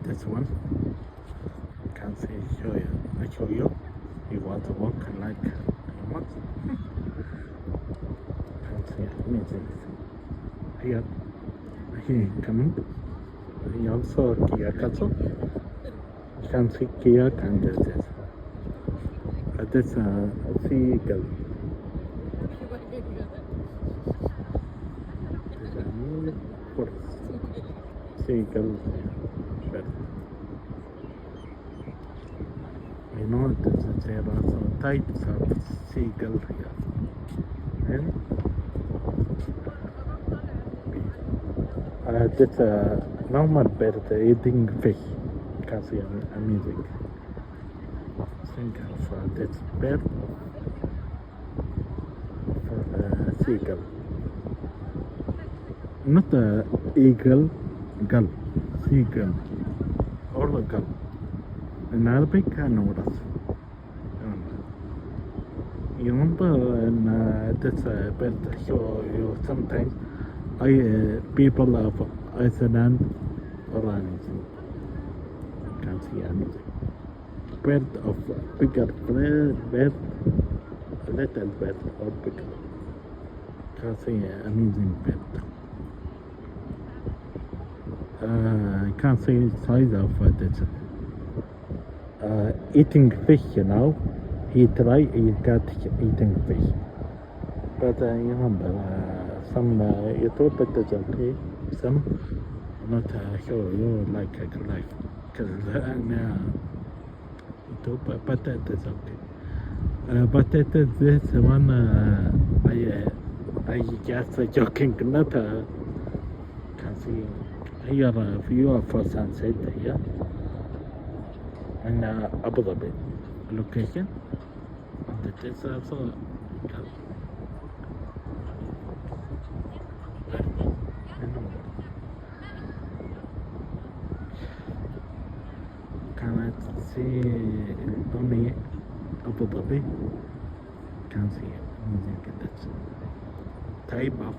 this one. You can see, I show you. You want to walk like you want. Can see, amazing. Here coming. He also Kia Katsu. You can see Kia and this. This Seagull. Seagull. You know there are some types of seagull here. And this normal bird eating fish. You can see amazing. Think of this bird for seagull. Not eagle, gull, seagull, or the gull. In Arabic, I know that. You remember in this bird show you sometimes people of Iceland or anything. You can see anything. Bird of bigger bird, little bird or bigger. You can see amazing bird. You can see the size of this. Eating fish, you know. He got eating fish. But you remember, some YouTube videos okay, some not show you like life. Because YouTube, but that is okay. But it is this one, I just joking, not can see here a view of sunset here. And Abu Dhabi location, and it is also can I see only Abu Dhabi? Can see music. That's type of